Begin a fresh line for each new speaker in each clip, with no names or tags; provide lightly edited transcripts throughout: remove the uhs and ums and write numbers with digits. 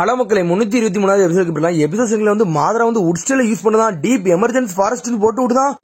Hello மக்களே 323 episode எபிசோட்ல வந்து மாதரா வந்து உட்ஸ்டேல யூஸ் பண்ணதான் டீப் எமர்ஜென்சி ஃபாரஸ்ட் போட்டு விட்டுதான்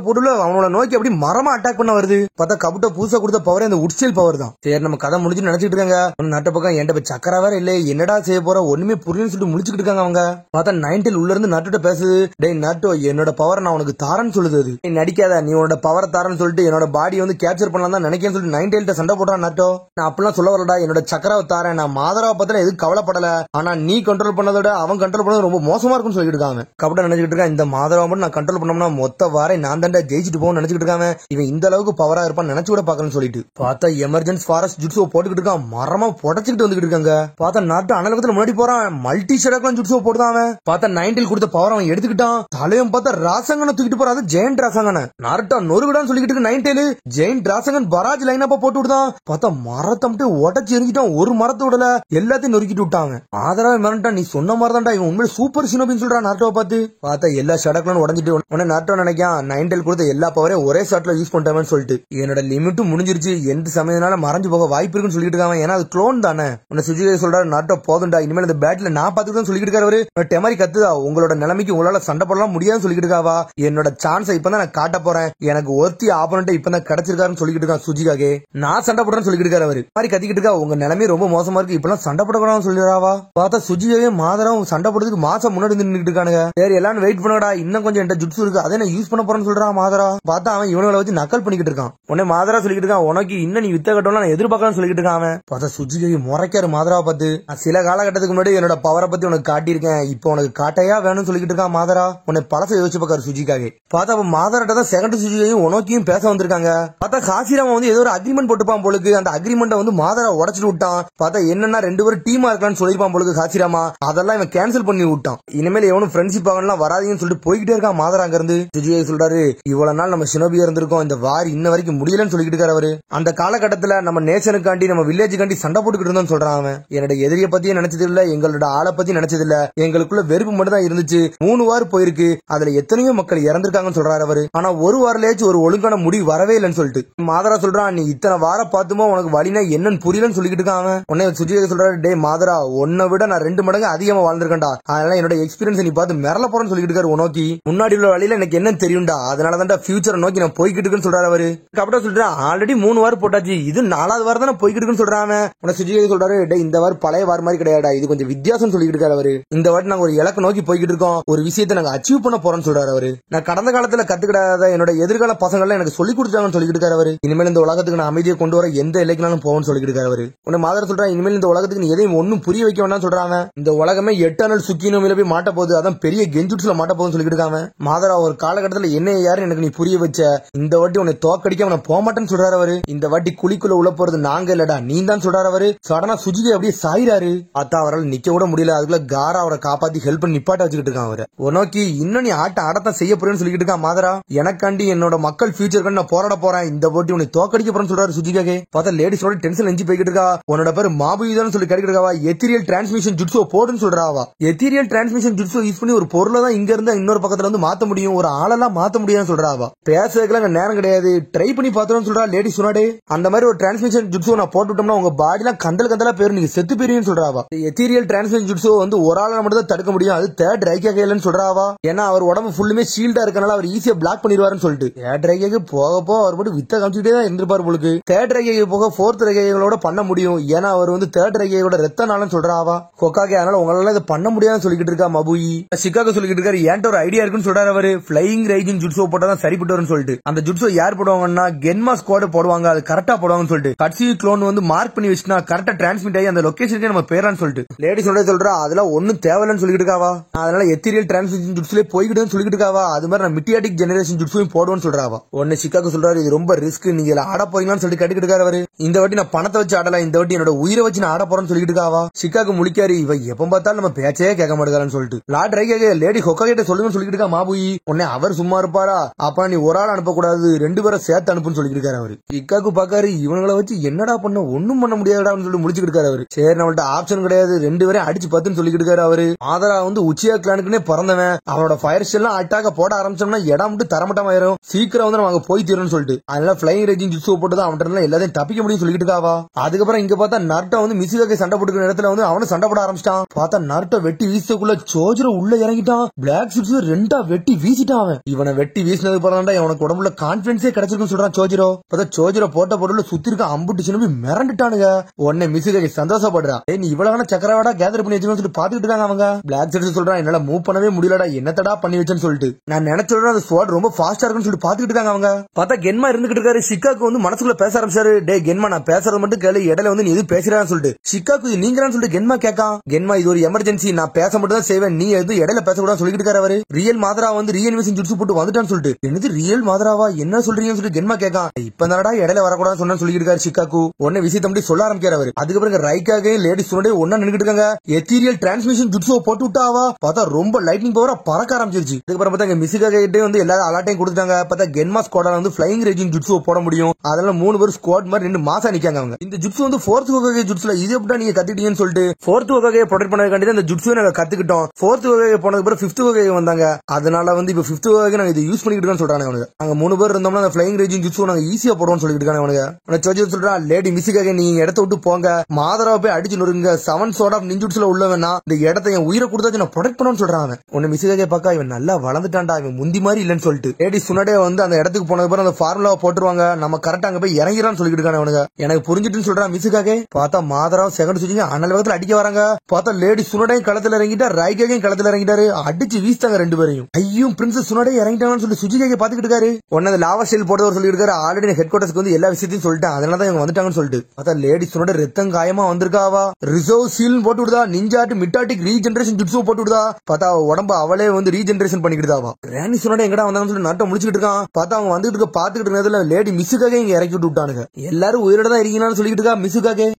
போட்டுல அவனோட நோக்கி அப்படி மரமா அட்டாக் பண்ண வருது. பார்த்தா கபுட்ட பூசா கொடுத்த பவர் அந்த உட்ஸ்டேல் பவர் தான். சரி நம்ம கதை முடிஞ்சு நினைச்சிட்டு இருக்காங்க. நட்ட பக்கம் என்கிட்ட சக்கரா வேற இல்ல, என்னடா செய்ய போற ஒண்ணுமே புரியலன்னு சொல்லிட்டு முழிச்சுட்டு இருக்காங்க அவங்க. பார்த்தா 90 உள்ள இருந்து நட்டுட்ட பேசுது. டேய் நட்டோ, என்னோட பவர் நான் உனக்கு தாரன்னு சொல்லுது. அது நீ நடிக்காத, நீ உன்னோட பவரை தாரன்னு சொல்லிட்டு என்னோட பாடி வந்து கேப்சர் பண்ணலாம் தான் நினைக்கிறேன்னு சொல்லிட்டு 90 சண்டை போடுறான் நட்டோ. நான் அப்படிலாம் சொல்ல வரலடா, என்னோட சக்கராவை தாரேன், நான் மாதராவை பத்தின எதுவும் கவலைப்படல, ஆனா நீ கண்ட்ரோல் பண்ணதோட அவன் கண்ட்ரோல் பண்ணது ரொம்ப மோசமா இருக்கும்னு சொல்லிட்டு இருக்காங்க. கபட நினைச்சிட்டு இருக்கா, இந்த மாதராவை மட்டும் நான் கண்ட்ரோல் பண்ணோம்னா மொத்த வாரை நான் தாண்டா ஜெயிச்சுட்டு போகும் நினைச்சிட்டு இருக்காங்க. இவன் இந்த அளவுக்கு பவரா இருப்பான் நினைச்சு கூட பாக்கணும்னு சொல்லிட்டு பார்த்தா எமர்ஜென்சி ஃபாரஸ்ட் ஜுட்ஸோ போட்டுக்கிட்டு இருக்கான். மரமா புடச்சிட்டு வந்துகிட்டு இருக்காங்க. பார்த்தா நாட்டு அனலகத்துல முன்னாடி போறான். மல்டி ஷடக்லாம் ஜுட்ஸோ போடுதான் அவன். பார்த்தா 90 கொடுத்த பவர் அவன் எடுத்துக்கிட்டான். தலையும் பார்த்தா ராசங்கனை தூக்கிட்டு போறான். அது ஜெயண்ட் ராசங்கனை நார்ட்டா நொறுகுடான்னு சொல்லிக்கிட்டு இருக்கு 90. ஜெயண்ட் ராசங்கன் பராஜ் லைனப்பா போட்டு விடுதான். பார்த்தா மரத்தை மட்டும் உடச்சு எரிஞ்சிட்டான். ஒரு மரத்தை விடல, எல்லாத்தையும் நொறுக்கிட்டு விட்டாங்க. ஆதரவு மிரண்டா, நீ சொன்ன மாதிரி தான்டா இவன் உண்மையில சூப்பர் சினோபின்னு சொல்றான் நாட்டோவை பார்த்து. பார்த்தா எல்லா ஷடக்லாம் உடஞ்சிட்டு உடனே நாட்டோ நினைக்கான் 90 கொடுத்த எல்லா பவரையும் ஒரே ஷாட்ல யூஸ் பண்ணிட்டேன்னு சொல்லிட்டு என்னோட லிமிட்டும் முடிஞ்சிருச்சு, எந்த சமயத்தினால மறைஞ்சு போக வாய்ப்பு இருக்குன்னு சொல்லிட்டு இருக்காங்க. ஏன்னா அது க்ளோன் தானே. உன்னை சுஜிகை சொல்றாரு, நாட்டோ போதும்டா, இனிமேல் இந்த பேட்ல நான் பாத்துக்கிட்டு சொல்லிட்டு இருக்காரு. டெமாரி கத்துதா, உங்களோட நிலைமைக்கு உங்களால சண்டை போடலாம் முடியாதுன்னு சொல்லிட்டு இருக்காவா. என்னோட சான்ஸை இப்பதான் நான் காட்ட போறேன், எனக்கு ஒருத்தி ஆப்போனன்ட் இப்பதான் கிடைச்சிருக்காருன்னு சொல்லிட்டு இருக்கான் சுஜிகாகே. நான் சண்டை போடுறேன்னு சொல்லிட்டு இருக்காரு. அவரு மாதிரி கத்திக்கிட்டு இருக்கா, உங்க நிலைமை ரொம்ப மோசமா இருக்கு, இப்பெல்லாம் சண்டை போடக்கூடாதுன்னு சொல்லிடுறாவா. பார்த்தா சுஜிகாவே மாதராவும் சண்டை போடுறதுக்கு மாசம் முன்னாடி நின்றுட்டு இருக்கானுங்க. சரி எல்லாரும் வெயிட் பண்ணடா, இன்னும் கொஞ்சம் என்கிட்ட ஜுட்ஸு இருக்கு, அதை நான் யூஸ் பண்ண போறேன்னு சொல்றான் மாதரா. பார்த்தா அவன் இவனுங்களை வச்சு நக்கல் பண்ணிக்கிட்டு இருக்கான். உடனே மாதரா சொல்லிட்டு இருக்கான், உனக்கு இன்னும் நீ வித்த கட்டணும் நான் எதிர்பார்க்கலாம்னு சொல்லிட்டு இருக்கான் அவன். பார்த்தா சுஜிகாவை முறைக்காரு மாதராவை பார்த்து. சில காலகட்டத்துக்கு முன்னாடி என்னோட பவரை பத்தி உனக்கு காட்டியிருக்கேன், இப்போ உனக்கு காட்டையா வேணும்னு சொல்லிட்டு இருக்கான் மாதரா. உன்னை பழச யோசிச்சு பார்க்காரு சுஜிகாவே. பார்த்தா அப்ப மாதராட்ட தான் செகண்ட் சுஜிகாவையும் உனக்கையும் பேச வந்திருக்காங்க. பார்த்தா காசிராம வந்து ஏதோ ஒரு அக்ரிமெண்ட் போட்டுப்பான் போலுக்கு. அந்த அக்ரிமெண்ட்டை வந்து மாதரா உடச்சிட்டு விட்டான். பார்த்தா என்னன்னா 2 பேரும் டீமா இருக்கலாம்னு சொல்லிருப்பான் போலுக்கு காசிராமா. அதெல்லாம் இவன் கேன்சல் பண்ணி விட்டான். இனிமேல் எவனும் ஃப்ரெண்ட்ஷிப் ஆகலாம் வராதீங்கன்னு சொல்லிட்டு போய்கிட்டே இருக்கான் மாதரா. அங்க இருந்து சுஜிகை சொல்றாரு, இவ்வளவு நாள் நம்ம சினோபியா இருந்திருக்கோம், இந்த வார் இன்ன வரைக்கும் முடியலன்னு சொல்லிட்டு இருக்காரு அவரு. அந்த காலகட்டத்துல நம்ம நேஷனுக்காண்டி நம்ம வில்லேஜுக்காண்டி சண்டை போட்டுக்கிட்டு இருந்தோம் சொல்றான் அவன். என்னோட எதிரியை பத்தியும் நினைச்சது இல்ல, எங்களோட ஆளை பத்தி நினைச்சது இல்ல, எங்களுக்குள்ள வெறுப்பு மட்டும் தான் இருந்துச்சு. 3 வார் போயிருக்கு, அதுல எத்தனையோ மக்கள் இறந்திருக்காங்கன்னு சொல்றாரு அவரு. ஆனா ஒரு வாரலேயாச்சும் ஒரு ஒழுங்கான முடிவு வரவே இல்லைன்னு சொல்லிட்டு மாதரா சொல்றான், நீ இத்தனை வார பாத்துமோ உனக்கு வழினா என்னன்னு புரியலன்னு சொல்லிட்டு இருக்கான் அவன். உடனே சுஜிகை சொல்றாரு, டே மாதரா, உன்னை விட நான் 2 மடங்கு அதிகமா வாழ்ந்திருக்கேன்டா, அதனால என்னோட எக்ஸ்பீரியன்ஸ் நீ பார்த்து மிரள போறேன்னு சொல்லிட்டு இருக்காரு. உனக்கு முன்னாடி உள்ள வழியில எனக்கு என்ன தெரியும்டா, அதனாலதான் ஃபியூச்சரை நோக்கி நான் போய்கிட்டு இருக்குன்னு சொல்றாரு அவரு. கபடா சொல்றான், ஆல்ரெடி 3 வாரம் போட்டாச்சு, இது 4வது வாரம் தான் போய்கிட்டு இருக்குன்னு சொல்றாங்க. உன சுஜிகை சொல்றாரு, டே இந்த வாரம் பழைய வாரம் மாதிரி கிடையாடா, இது கொஞ்சம் வித்தியாசம் சொல்லிட்டு இருக்காரு அவரு. இந்த வாட்டி நாங்க ஒரு இலக்கு நோக்கி போய்கிட்டு இருக்கோம், ஒரு விஷயத்தை நாங்க அச்சீவ் பண்ண போறோம்னு சொல்றாரு அவரு. நான் கடந்த காலத்துல கத்துக்கிடாத என்னோட எதிர்கால பசங்க எனக்கு சொல்லி கொடுத்தாங்கன்னு சொல்லிட்டு இருக்காரு அவரு. இனிமேல் இந்த உலகத்துக்கு நான் அமைதியை கொண்டு வர எந்த இலக்கினாலும் போவோம்னு சொல்லிட்டு இருக்காரு அவரு. உன்னை மாதர் சொல்றான், இனிமேல் இந்த உலகத்துக்கு நீ எதையும் ஒன்னும் புரிய வைக்க வேண்டாம் சொல்றாங்க. இந்த உலகமே 8 நாள் சுக்கினோ மேல போய் மாட்ட போகுது, அதான் பெரிய கெஞ்சுட்ஸ்ல மாட்ட போகுதுன்னு சொல்லிட்டு இருக்காங்க. மாதரா ஒரு காலகட்டத்துல என்ன யாரு எனக்கு நீ புரிய வச்ச, இந்த வாட்டி உன்னை தோக்கடிக்க அவனை போக மாட்டேன்னு சொல்றாரு அவரு. இந்த வாட்டி குழிக்குள்ள உள்ள போறது நாங்க இல்லடா நீ தான் சொல்றாரு அவரு. சடனா சுஜிகை அப்படியே சாயிராரு. அத்தா அவரால் நிக்க கூட முடியல, அதுக்குள்ள காரா அவரை காப்பாத்தி ஹெல்ப் பண்ணி நிப்பாட்ட வச்சுக்கிட்டு இருக்கான் அவரு. உனக்கு இன்னும் நீ ஆடத்தான் செய்ய போறேன்னு சொல்லிட்டு இருக்கான் மாதரா. எனக்காண்டி என்னோட மக்கள் ஃபியூச்சர் நான் போராட போறேன், இந்த வாட்டி உன்னை தோக்கடிக்க போறேன்னு சொல்றாரு சுஜிகே. பார்த்தா லேடிஸோட டென்ஷன் எஞ்சி போய்கிட்டு இருக்கா. உன்னோட பேரு மாபுதான் சொல்லி கேட்டுட்டு இருக்காவா. எத்திரியல் டிரான்ஸ்மிஷன் ஜுட்ஸோ போடுன்னு சொல்றாவா. எத்திரியல் டிரான்ஸ்மிஷன் ஜுட்ஸோ யூஸ் பண்ணி ஒரு பொருளை தான் இங்க இருந்தா இன்னொரு பக்கத்துல வந்து மாத்த முடியும், ஒரு ஆளெல்லாம் மாத்த முடியாதுன்னு சொல்றாவா. பேசுறதுக்கு நேரம் கிடையாது, ட்ரை பண்ணி பாத்துறோம்னு சொல்றா லேடி சொன்னாடே. அந்த மாதிரி ஒரு டிரான்ஸ்மிஷன் ஜுட்ஸோ நான் போட்டுட்டோம்னா உங்க பாடிலாம் கந்தலா பேரு, நீங்க செத்து போயிருன்னு சொல்றாவா. எத்திரியல் டிரான்ஸ்மிஷன் ஜுட்ஸோ வந்து ஒரு ஆளை மட்டும் தான் தடுக்க முடியும், அது தேர்ட் ரைக்காகேலன்னு சொல்றாவா. ஏன்னா அவர் உடம்பு ஃபுல்லுமே ஷீல்டா இருக்கனால அவர் ஈஸியா பிளாக் பண்ணிடுவாருன்னு சொல்லிட்டு தேர்ட் ரைக்காக போக அவர் மட்டும் வித்த காமிச்சுட்டே தான் இருந்திருப்பாரு போலுக்கு. தேர்ட் ரைக்காக போக 4th ரைக்காகளோட பண்ண முடியும், ஏன்னா அவர் வந்து தேர்ட் ரைக்காவோட ரத்த நாளன்னு சொல்றாவா கொக்காகே. அதனால உங்களால இதை பண்ண முடியாதுன்னு சொல்லிட்டு இருக்கா மபுயி. சிக்காக சொல்லிட்டு இருக்காரு, ஏன்ட்ட ஒரு ஐடியா இருக்குன்னு சொல்றாரு அவரு. பிளையிங் ரைஜிங் ஜுட்ஸோ போட்டா தான் சரிப்பட்டு வரும்னு சொல்லிட்டு அந்த ஜுட்ஸோ யார் போடுவாங்கன்னா கென்மா ஸ்குவாட் போடுவாங்க, அது கரெக்டா போடுவாங்கன்னு சொல்லிட்டு கட்சி க்ளோன் வந்து மார்க் பண்ணி வச்சுனா கரெக்டா டிரான்ஸ்மிட் ஆகி அந்த லொகேஷனுக்கு நம்ம பேரான்னு சொல்லிட்டு லேடி சொல்றா. அதெல்லாம் ஒன்னும் தேவையில்லைன்னு சொல்லிட்டு இருக்காவா. அதனால எத்திரியல் டிரான்ஸ்மிஷன் ஜுட்ஸ்லயே போய்கிட்டு சொல்லிட்டு இருக்காவா. அது மாதிரி நான் மிட்டியாட்டிக் ஜெனரேஷன் ஜுட்ஸும் போடுவேன்னு சொல்றாவா. உடனே சிக்காக சொல்றாரு, இது ரொம்ப ரிஸ்க், நீங்க ஆட போறீங்கன்னு சொல்லிட்டு கேட்டுக்கிட்டு இருக்காரு அவரு. இந்த வாட்டி நான் பணத்தை வச்சு ஆடலாம், இந்த வாட்டி என்னோட உயிரை வச்சு நான் ஆட போறேன்னு சொல்லிட்டு இருக்காவா. சிக்காக முழிக்காரு, இவ எப்ப பார்த்தாலும் நம்ம பேச்சே கேட்க மாட்டேங்கிறான்னு சொல்லிட்டு லாட் ரைக்காக லேடி கொக்கா கிட்ட சொல்லுங்கன்னு சொல்லிட்டு இருக்கா மாபுயி. உடனே அவர் சும்மா இருப்பாரா, அப்ப நீ ஒரு ஆள் அனுப்பக்கூடாது, 2 பேரை சேர்த்து அனுப்புன்னு சொல்லிட்டு இருக்காரு அவரு. சிக்காக்கு பாக்காரு, இவங்களை வச்சு என்னடா பண்ண, ஒண்ணும் பண்ண முடியாதுடான்னு சொல்லிட்டு முடிச்சுட்டு இருக்காரு அவரு. சரி நம்மள்ட்ட ஆப்ஷன் கிடையாது, 2 பேரையும் அடிச்சு பத்துன்னு சொல்லிட்டு இருக்காரு அவரு. ஆதரா வந்து உச்சியா கிளானுக்குன்னே பிறந்தவன், அவனோட ஃபயர் ஸ்டைல்லாம் அட்டாக்க போட ஆரம்பிச்சோம்னா இடம் மட்டும் தரமட்டமாயிரும், சீக்கிரம் வந்து நம்ம போய் தீரும்னு சொல்லிட்டு அதனால பிளைங் ரேஜிங் ஜுட்ஸோ போட்டு அவன் எல்லாத்தையும் தப்பிக்க முடியும் சொல்லிட்டு இருக்காவா. அதுக்கப்புறம் இங்க பார்த்தா நர்ட்டா வந்து மிசிகாக்கு சண்டை போட்டுக்கிற இடத்துல வந்து அவனு சண்டை போட ஆரம்பிச்சிட்டான். பார்த்தா நருட்டோ வெட்டி வீசக்குள்ள சோஜிரோ உள்ள இறங்கிட்டான். பிளாக் சிப்ஸ் ரெண்டா வெட்டி வீசிட்டான். அவன் இவனை வெட்டி வீசினது போறான்டா அவனுக்கு உடம்புல கான்பிடன்ஸே கிடைச்சிருக்குன்னு சொல்றான் சோஜிரோ. பார்த்தா சோஜிரோ போட்ட பொருள் சுத்தி இருக்க அம்புட்டு சின்னபி மிரண்டுட்டானுங்க. உடனே மிசுகை சந்தோஷப்படுறா. நீ இவ்வளவு சக்கரவாடா கேதர் பண்ணி வச்சுன்னு சொல்லிட்டு பாத்துக்கிட்டு இருக்காங்க அவங்க. பிளாக் சிப்ஸ் சொல்றான் என்னால மூவ் பண்ணவே முடியலடா என்னத்தடா பண்ணி வச்சேன்னு சொல்லிட்டு. நான் நினைச்சோட அந்த ஸ்வாட் ரொம்ப ஃபாஸ்டா இருக்குன்னு சொல்லிட்டு பாத்துக்கிட்டு இருக்காங்க அவங்க. பார்த்தா கென்மா இருந்துகிட்டு இருக்காரு. ஷிக்காக்கு வந்து மனசுக்குள்ள பேச ஆரம்பிச்சாரு. டே கென்மா நான் பேசுறது மட்டும் கேளு இடையில வந்து நீ எது பேசுறான்னு சொல்லிட்டு. ஷிக்காக்கு நீங்களான்னு சொல்லிட்டு கென்மா கேட்கான். கென்மா இது ஒரு எமர்ஜென்சி நான் பேச மட்டும் தான் செய்வேன் நீ எது இடையில பேசக்கூடாது சொல்லிட்டு இருக்காரு அவரு. ரியல் மாதரா வந்து ரீஇன்வெஸ்டிங் ஜுட்சு போட்டு வந்துட்டான்னு சொல்லிட்டு. என்னது ரியல் மாதராவா என்ன சொல்றீங்கன்னு சொல்லிட்டு கென்மா கேட்கான். இப்ப தானடா இடையில வரக்கூடாதுன்னு சொன்னு சொல்லிட்டு இருக்காரு ஷிக்காக்கு. உடனே விஷயத்தை மட்டும் சொல்ல ஆரம்பிக்கிறார் அவரு. அதுக்கப்புறம் ரைக்காக லேடி சுனடே ஒன்னா நின்னுட்டு இருக்காங்க. எத்தீரியல் டிரான்ஸ்மிஷன் ஜுட்சு போட்டு விட்டாவா. பார்த்தா ரொம்ப லைட்னிங் பவரா பறக்க ஆரம்பிச்சிருச்சு. அதுக்கப்புறம் பார்த்தா மிசுகாக கிட்டே வந்து எல்லாரும் அலாட்டையும் கொடுத்தாங்க. பார்த்தா கென்மா ஸ்குவாடால வந்து ஃபிளைங் ரேஜிங் ஜுட்சு போட முடியும். அதனால 3 பேர் ஸ்குவாட் மாதிரி 2 மாசா நிக்காங்க அவங்க. இந்த ஜுட்சு வந்து 4th ஹோகாகே ஜுட்சுல இது எப்படி நீங்க கத்துக்கிட்டீங்கன்னு சொல்லிட்டு 4th ஹோகாகே ப்ரொடெக்ட் பண்ணதுக்காண்டி இந்த ஜுட்சுவை நாங்க கத்துக்கிட்டோம். 4th ஹோகாகே போனதுக்கு அப்புறம் 5th ஹோகாகே வந்தாங்க. அதனால வந்து இப்ப 5th ஹோகாகே நாங்க இதை யூஸ் பண்ணிட்டு இருக்கோம்னு சொல்றாங்க அவனுங்க. நாங்க 3 பேர் இருந்தோம்னா அந்த ஃபிளைங் ரேஜிங் ஜுட்சு நாங்க ஈஸியா போடுவோம்னு சொல்லிட்டு இருக்காங்க அவனுங்க. சோஜி சொல்றா லேடி மிசுகாக நீங்க இடத்த விட்டு போங்க மாதராவை போய் அடிச்சு நொறுங்க 7 சோர்ட் ஆஃப் நிஞ்சுட்ஸ்ல உள்ளவனா இந்த இடத்த என் உயிரை கொடுத்தாச்சு நான் ப்ரொடெக்ட் பண்ணணும்னு சொல்றாங்க. உன்னை மிசுகாக பாக்க இவன் நல்லா வளர்ந்துட்டான்டா இவன் முந்தி மாதிரி இல்லன்னு சொல்லிட்டு. லேடி சுனடே வந்து அந்த இடத்துக்கு போனது பிறகு அந்த ஃபார்முலாவை போட்டுருவாங்க நம்ம கரெக்டா அங்க போய் இறங்கிறான்னு சொல்லிட்டு இருக்காங்க அவனுங்க. எனக்கு புரிஞ்சுட்டுன்னு சொல்றான் மிசுகாக. பார்த்தா மாதராவும் செகண்ட் சுஜிங்க அண்ணல் வேகத்துல அடிக்க வராங்க. பார்த்தா லேடி சுனடையும் களத்துல இறங்கிட்டா ரைகாகையும் களத்துல இறங்கிட்டாரு. அடிச்சு வீசிட்டாங்க 2 பேரையும். ஐயும் பிரின்சஸ் சுனடே இறங்கிட்டாங்கன்னு சொல்லி சுஜிகாக பாத்துக்கிட்டு இருக்காரு. உடனே லாவா ஷெல் போட்டவர் சொல்லிட்டு இருக்காரு ஆல்ரெடி ஹெட் குவார்டர்ஸ்க்கு வந்து எல்லா விஷயத்தையும் சொல்லிட்டேன் அதனாலதான் இவங்க வந்துட்டாங்கன்னு சொல்லிட்டு. பார்த்தா லேடி சுனடே ரத்தம் காயமா வந்திருக்காவா. ரிசர்வ் சீல் போட்டு விடுதா நிஞ்சாட்டு மிட்டாட்டிக் ரீஜெனரேஷன் ஜுட்சு போட்டு விடுதா. பார்த்தா உடம்பு அவளே வந்து ரீஜெனரேஷன் பண்ணிக்கிட்டாவா. கிரானி சுனடே எங்கடா வந்தாங்கன்னு சொல்லி நாட்டை முடிச்சுட்டு இருக்கான். பார்த்தா அவங்க வந்துட்டு இருக்க பாத்துக்கிட்டு இருந்ததுல லேடி மிசுகாக இங்க இறக்கி விட்டுட்டானுங்க. எல்லாரும் உயிரோட தான் இருக்கீங்கன்னு சொல்லிட்டு இருக்கா மிசுகாக.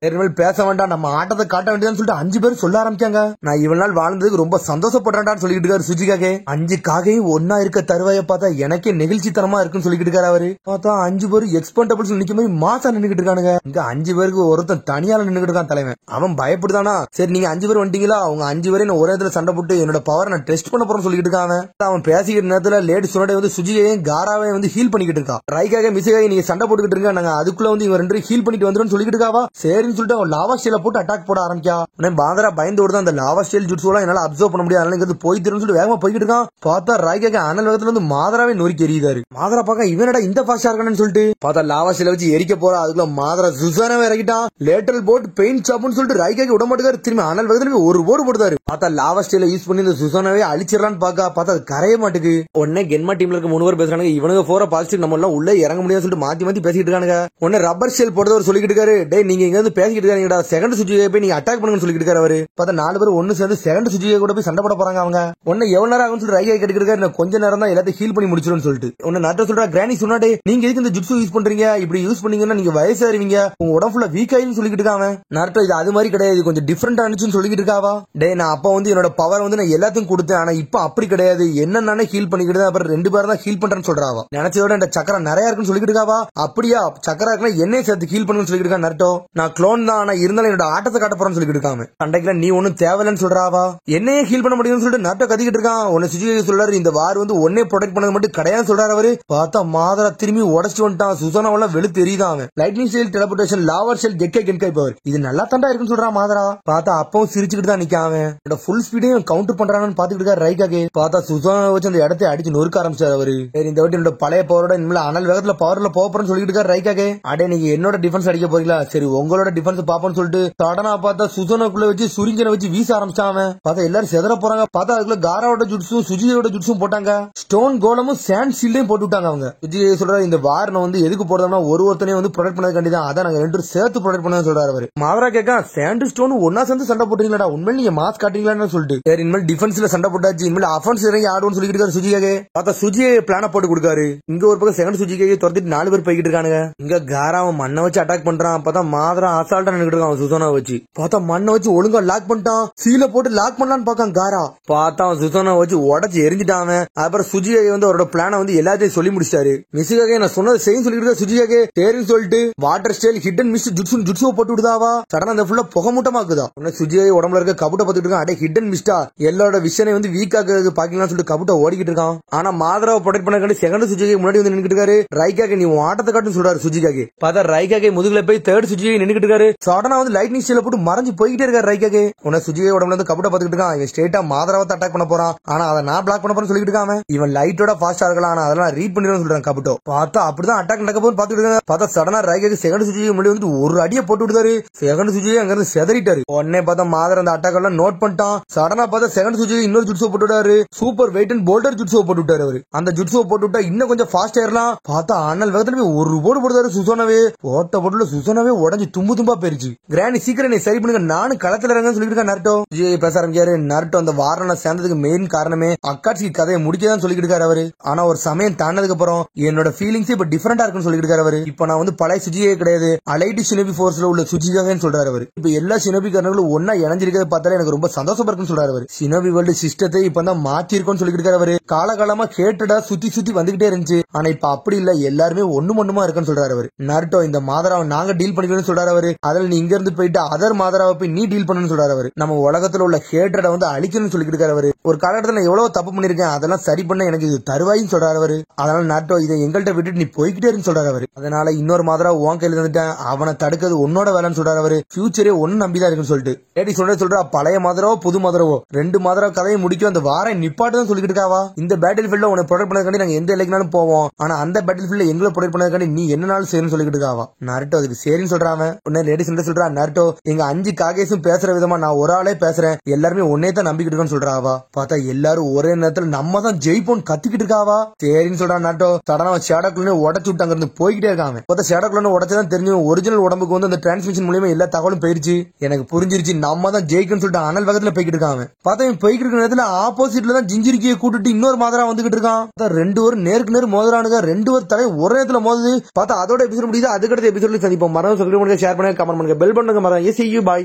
பேச வேண்டாம் நம்ம ஆட்டத்தை காட்ட வேண்டியதான்னு சொல்லிட்டு 5 பேர் சொல்ல ஆரம்பிச்சாங்க. நான் இவ்வளவு நாள் வாழ்ந்ததுக்கு ரொம்ப சந்தோஷப்படுறேன்டான்னு சொல்லிட்டு இருக்காரு சுஜிகாக. 5 காகையும் ஒன்னா இருக்க தருவாய பார்த்தா எனக்கே நெகிழ்ச்சித்தனமா இருக்குன்னு சொல்லிட்டு இருக்காரு அவரு. பார்த்தா 5 பேர் எக்ஸ்பென்டபிள்ஸ் நிக்கும் போது மாசா நின்னுட்டு இருக்கானுங்க. இங்க 5 பேருக்கு ஒருத்தன் தனியால நின்னுட்டு இருக்கான் தலைவன். அவன் பயப்படுதானா சரி நீங்க 5 பேர் வந்துட்டீங்களா அவங்க 5 பேரையும் நான் ஒரே இடத்துல சண்டை போட்டு என்னோட பவர் நான் டெஸ்ட் பண்ண போறேன்னு சொல்லிட்டு இருக்கான். அவன் பேசிக்கிட்ட நேரத்துல லேடி சுனடே வந்து சுஜிகையும் காராவையும் வந்து ஹீல் பண்ணிக்கிட்டு இருக்கான். ரைக்காக மிசுகாக நீங்க சண்டை போட்டுக்கிட்டு இருக்க நாங்க அதுக்குள்ள வந்து இவங்க 2 ஹீல் பண்ணிட்டு வந்துரும் சொல்லிட்டு இருக்காவா. சரின்னு சொல்லிட்டு அவன் லாவா ஸ்டேல போட்டு அட்டாக் போட ஆரம்பிக்கா. பாதரா பயந்து ஓடுதான் அந்த லாவா ஸ்டேல் ஜுட்சு எல்லாம் என்னால அப்சர்வ் பண்ண முடியாது அதனால இங்க போய் திருன்னு சொல்லிட்டு வேகமா போய்கிட்டு இருக்கான். பார்த்தா ரைக்காக அனல் வேகத்துல வந்து மாதராவே நொறுக்கி எறியுதாரு. மாதரா பாக்க இவனடா இந்த ஃபாஸ்டா இருக்கானு சொல்லிட்டு பார்த்தா லாவா ஸ்டேல வச்சு எரிக்க போறா. அதுக்குள்ள மாதரா சுசானாவே இறக்கிட்டான். லேட்டரல் போட் பெயிண்ட் சாப்னு சொல்லிட்டு ரைக்காக விட மாட்டேங்காரு. திரும்பி அனல் வேகத்துல ஒரு போடு போடுதாரு. பார்த்தா லாவா ஸ்டேல யூஸ் பண்ணி இந்த சுசானாவே அழிச்சிடலான்னு பாக்கா. பார்த்தா அது கரைய மாட்டுக்கு. உடனே கென்மா டீம்ல இருக்க 3 பேர் பேசுறாங்க இவனுக்கு 4 பாசிட்டிவ் நம்ம எல்லாம் உள்ள இறங்க முடியாது சொல்லிட்டு மாத்தி மாத்தி பேசிட்டு இருக்காங்க. உடனே ரப்பர் ஷெல் போடுறவர் சொல்லிட்டு இருக்காரு டே நீங்க இங்க இருந்து பேசிட்டு இருக்காங்கடா செகண்ட் சுஜிகை போய் நீங்க அட்டாக் பண்ணுங்கன்னு சொல்லிட்டு இருக்காரு அவரு. பார்த்தா 4 பேர் ஒன்னு சேர்ந்து செகண்ட் சுஜிகை கூட போய் சண்டை போட போறாங்க அவங்க. உடனே எவ்வளவு நேரம் ஆகும் சொல்லிட்டு ரைகை கேட்டுட்டு இருக்காரு நான் கொஞ்ச நேரம் தான் எல்லாத்தையும் ஹீல் பண்ணி முடிச்சிடும்னு சொல்லிட்டு. உடனே நாட்ட சொல்றா கிரானி சுனாடே நீங்க எதுக்கு இந்த ஜுட்சு யூஸ் பண்றீங்க இப்படி யூஸ் பண்ணீங்கன்னா நீங்க வயசாயிருவீங்க உங்க உடம்பு ஃபுல்லா வீக் ஆயின்னு சொல்லிட்டு இருக்காங்க. நாட்டோ இது அது மாதிரி கிடையாது கொஞ்சம் டிஃபரெண்டா இருந்துச்சுன்னு சொல்லிட்டு இருக்காவா. டே நான் அப்ப வந்து என்னோட பவர் வந்து நான் எல்லாத்தையும் கொடுத்தேன் ஆனா இப்ப அப்படி கிடையாது என்னன்னு ஹீல் பண்ணிக்கிட்டு அப்புறம் 2 பேர் தான் ஹீல் பண்றேன்னு சொல்றாவா. நினைச்சதோட இந்த சக்கரம் நிறைய இருக்குன்னு சொல்லிட்டு இருக்காவா. அப்படியா சக்கரா இருக்குன்னா என்னைய சேர்த்து ஹீல் பண்ணுன்னு சொல்லிட்டு இருக்கா நர்ட்டோ. நான் க்ளோன் தான் ஆனா இருந்தாலும் என்னோட ஆட்டத்தை காட்ட போறேன்னு சொல்லிட்டு இருக்காங்க. அன்றைக்கு நீ ஒன்னும் தேவையில்லைன்னு சொல்றாவா. என்னையே ஹீல் பண்ண முடியும்னு சொல்லிட்டு நர்ட்டோ கத்திக்கிட்டு இருக்கான். உன்னை சுஜிகை சொல்றாரு இந்த வார் வந்து ஒன்னே ப்ரொடெக்ட் பண்ணது மட்டும் கிடையாது சொல்றாரு அவரு. பார்த்தா மாதரா திரும்பி உடச்சிட்டு வந்துட்டான். சுசானாவெல்லாம் வெளு தெரியுதான் அவன். Lightning shell teleportation lava shell கென்கை பவர் இது நல்லா தாண்டா இருக்குன்னு சொல்றான் மாதரா. பார்த்தா அப்பவும் சிரிச்சுக்கிட்டு தான் நிக்காம என்னோட ஃபுல் ஸ்பீடையும் கவுண்டர் பண்றான்னு பாத்துக்கிட்டு இருக்காரு ரைக்காக. பார்த்தா சுசானா வச்சு அந்த இடத்தை அடிச்சு நொறுக்க ஆரம்பிச்சாரு அவரு. இந்த வாட்டி என்னோட பழைய பவரோட இனிமேல் அனல் வேகத்துல பவர்ல போறேன்னு சொல்லிட்டு இருக்காரு ரைக்காக. அடே நீங்க என்னோட டிஃபென்ஸ் அடிக்க போறீங்களா சரி உங்களோட டிஃபென்ஸ் பாப்போம்னு சொல்லிட்டு சடனா பார்த்தா சுசானாக்குள்ள வச்சு சுரிஞ்சனை வச்சு வீச ஆரம்பிச்சான். பார்த்தா எல்லாரும் செதற போறாங்க. பார்த்தா அதுக்குள்ள காராவோட ஜுட்ஸும் சுஜியோட ஜுட்ஸும் போட்டாங்க. ஸ்டோன் கோலமும் சாண்ட் ஷீல்டையும் போட்டு விட்டாங்க அவங்க. சுஜி சொல்றாரு இந்த வார் வந்து எதுக்கு போடுறோம்னா ஒருத்தனையும் வந்து ப்ரொடெக்ட் பண்ணது கண்டிதான் அதான் நாங்க 2 சேர்த்து ப்ரொடெக்ட் பண்ண சொல்றாரு அவரு. மாதரா கேட்க சாண்ட் ஸ்டோன் ஒன்னா சேர்ந்து சண்டை போட்டீங்களா உண்மையில நீங்க மாஸ் காட்டுறீங்களான்னு சொல்லிட்டு சரி இனிமேல் டிஃபென்ஸ்ல சண்டை போட்டாச்சு இனிமேல் அஃபென்ஸ் இறங்கி ஆடுவோம்னு சொல்லிட்டு இருக்காரு சுஜிகாக. பார்த்தா சுஜியை பிளான போட்டு கொடுக்காரு. இங்க ஒரு பக்கம் செகண்ட் சுஜிகாக துரத்திட்டு 4 பேர் போய்கிட்டு இருக்கானுங்க. இங்க காராவன் மண்ணை வச்சு அட்டாக் பண்றான். பார்த்தா மாதரா அசால்ட்டா நின்னுட்டு இருக்கான் சுசானா வச்சு. பார்த்தா மண்ணை வச்சு ஒழுங்கா லாக் பண்ணிட்டான். சீல போட்டு லாக் பண்ணலான்னு பாக்கான் காரா. பார்த்தா சுசானா வச்சு உடச்சு எரிஞ்சிட்டான். அப்புறம் சுஜிகாக வந்து அவரோட பிளான வந்து எல்லாத்தையும் சொல்லி முடிச்சிட்டாரு. மிசுகாக நான் சொன்னதை செய்யும் சொல்லிட்டு இருக்க சுஜிகாக தேரின்னு சொல்லிட்டு வாட்டர் ஸ்டைல் ஹிடன் மிஸ்ட் ஜுட்ஸுவை போட்டு விடுதாவா. சடனா அந்த ஃபுல்லா புகமூட்டமாக்குதா. சுஜிகாக உடம்புல இருக்க கபுட்ட பார்த்துட்டு இருக்கான். அடே ஹிடன் மிஸ்டா எல்லாரோட விஷனை வந்து வீக் ஆக்குறது பாக்கலாம்னு சொல்லிட்டு கபுட்ட ஓடிக்கிட்டு இருக்கான். ஆனா மாதராவை ப்ரொடெக்ட் பண்ண செகண்ட் சுஜிகாக முன்னாடி வந்து நின்னுட்டு இருக்காரு. ரைக்காக நீ ஆட்டத்தை காட்டுன்னு சொல்றாரு சுஜிகாக. பார்த்தா ரைக்காக முதுகுல போய் தேர்ட் சுஜிகாக நின்னுட்டு இருக்காரு. சடனா வந்து லைட்னிங் ஸ்டைல போட்டு மறைஞ்சு போய்கிட்டே இருக்காரு. ரைக்காக்கு. உன்ன சுஜிகே உடம்புல இருந்து கபுட்ட பாத்துக்கிட்டு இருக்கான். இவன் ஸ்ட்ரெயிட்டா மாதராவத்தை அட்டாக் பண்ண போறான். ஆனா அதை நான் பிளாக் பண்ண போறேன்னு சொல்லிட்டு இருக்கான். இவன் லைட்டோட ஃபாஸ்டா இருக்கலாம். ஆனா அதெல்லாம் ரீட் பண்ணிடுன்னு சொல்றான் கபுட்டோ. பார்த்தா அப்படிதான் அட்டாக் நடக்க போது பாத்துட்டு இருக்காங்க. பார்த்தா சடனா ரைக்காக்கு செகண்ட் சுஜிகே முன்னாடி வந்து ஒரு அடியை போட்டு விட்டாரு. செகண்ட் சுஜிகே அங்க இருந்து செதறிட்டாரு. உடனே பார்த்தா மாதர் அந்த அட்டாக் எல்லாம் நோட் பண்ணிட்டான். சடனா பார்த்தா செகண்ட் சுஜிகே இன்னொரு ஜுட்ஸோ போட்டு விட்டாரு. சூப்பர் வெயிட் அண்ட் போல்டர் ஜுட்ஸோ போட்டு விட்டாரு அவரு. அந்த ஜுட்ஸோ போட்டு விட்டா இன்னும் கொஞ்சம் ஃபாஸ்ட் ஆயிரலாம். பார்த்தா அண்ணல் வேகத்துல போய் ஒரு போடு போடுறாரு சுசோனாவே. போட்ட போட்டுல சுசோனாவே உடஞ்சி தும்பா போயிருச்சு. கிராண்டி சீக்கிரம் நீ சரி பண்ணுங்க, நானும் களத்துல இறங்கன்னு சொல்லிட்டு இருக்கா நருட்டோ. விஜய் பேச ஆரம்பிக்காரு. நருட்டோ அந்த வாரண சேர்ந்ததுக்கு மெயின் காரணமே அக்காட்சி கதையை முடிக்கதான் சொல்லிட்டு இருக்காரு அவரு. ஆனா ஒரு சமயம் தாண்டதுக்கு அப்புறம் என்னோட ஃபீலிங்ஸ் இப்ப டிஃபரெண்டா இருக்குன்னு சொல்லிட்டு இருக்காரு அவரு. இப்ப நான் வந்து பழைய சுஜியே கிடையாது, அலைட் ஷினோபி ஃபோர்ஸ்ல உள்ள சுஜிகாகன்னு சொல்றாரு அவரு. இப்ப எல்லா ஷினோபி காரங்களும் ஒன்னா இணைஞ்சிருக்கிறத பார்த்தாலே எனக்கு ரொம்ப சந்தோஷமா இருக்குன்னு சொல்றாரு அவரு. ஷினோபி வேர்ல்டு சிஸ்டத்தை இப்ப தான் மாத்தி இருக்கும்னு சொல்லிட்டு இருக்காரு அவரு. காலகாலமா கேட்டடா சுத்தி வந்துகிட்டே இருந்துச்சு. ஆனா இப்ப அப்படி இல்ல, எல்லாருமே ஒண்ணுமா இருக்குன்னு சொல்றாரு அவரு. நருட்டோ இந்த மாதராவை நாங்க டீல் பண்ணிக்கணும்னு சொல்றாரு அவரு. அதில் நீ இங்க இருந்து போயிட்டு அதர் மாதராவை போய் நீ டீல் பண்ணணும்னு சொல்றாரு அவரு. நம்ம உலகத்துல உள்ள ஹேட்ரட வந்து அழிக்கணும்னு சொல்லிட்டு இருக்காரு அவரு. ஒரு காலகட்டத்தில் எவ்வளவு தப்பு பண்ணிருக்கேன், அதெல்லாம் சரி பண்ண எனக்கு இது தருவாயின்னு சொல்றாரு அவரு. அதனால நருட்டோ இதை எங்கள்கிட்ட விட்டுட்டு நீ போய்கிட்டே இருந்து சொல்றாரு அவரு. அதனால இன்னொரு மாதரா உன் கையில வந்துட்டேன், அவனை தடுக்கிறது உன்னோட வேலைன்னு சொல்றாரு அவரு. ஃபியூச்சரே ஒன்னு நம்பிதான் இருக்குன்னு சொல்லிட்டு லேடி சொல்றா பழைய மாதரவோ புது மாதரவோ ரெண்டு மாதரா கதையை முடிக்கும், அந்த வாரம் நிப்பாட்டு தான் சொல்லிட்டு இருக்காவா. இந்த பேட்டில் ஃபீல்ட்ல உன்னை ப்ரொடெக்ட் பண்ணதுக்காண்டி நாங்க எந்த எல்லைக்குனாலும் போவோம், ஆனா அந்த பேட்டில் ஃபீல்ட்ல எங்களை ப்ரொடெக்ட் பண்ணதுக்காண்டி நீ என்னனாலும் செய்யணும்னு சொல்லிட்டு இருக்காவா. நருட்டோ அதுக்கு சரின்னு சொல்றான். உடனே லேடி சொல்றா நருட்டோ எங்க 5 காகேஸும் பேசுற விதமா நான் ஒரு ஆளே பேசுறேன், எல்லாருமே ஒன்னே தான் நம்பிக்கிட்டு இருக்கேன்னு சொல்றாவா. பார்த்தா எல்லாரும் ஒரே நேரத்துல நம்ம தான் ஜெயிப்போம் கத்திக்கிட்டு இருக்காவா. சரின்னு சொல்றான் நருட்டோ. சடனா ஷேடோக்குள்ள உடச்சு விட்டு அங்க இருந்து போய்கிட்டே இருக்காங்க. பார்த்தா ஷேடோக்குள்ள உடச்சதான் தெரிஞ்சு ஒரிஜினல் உடம்புக்கு வந்து அந்த டிரான்ஸ்மிஷன் மூலமா எல்லா தகவலும் போயிருச்சு. எனக்கு புரிஞ்சிருச்சு நம்ம தான் ஜெயிக்கணும்னு சொல்லிட்டு அனல் வேகத்துல போய்கிட்டு இருக்காங்க. பார்த்தா இவன் போய்கிட்டு இருக்க நேரத்துல ஆப்போசிட்ல தான் ஜிஞ்சிரிக்கியை கூட்டிட்டு இன்னொரு மாதரா வந்துகிட்டு இருக்கான். ரெண்டு பேரும் நேருக்கு நேர் மோதுறானுங்க. ரெண்டு பேர் தலை ஒரே நேரத்துல மோதுது. பார்த்தா அதோட எபிசோட் முடியுது. அதுக்கடுத்த எபிசோட்ல சந்திப்போம். மறந்து ஷேர் பண்ணுங்க, கமெண்ட் பண்ணுங்க, பெல் பண்ணுங்க. மறந்து see you bye.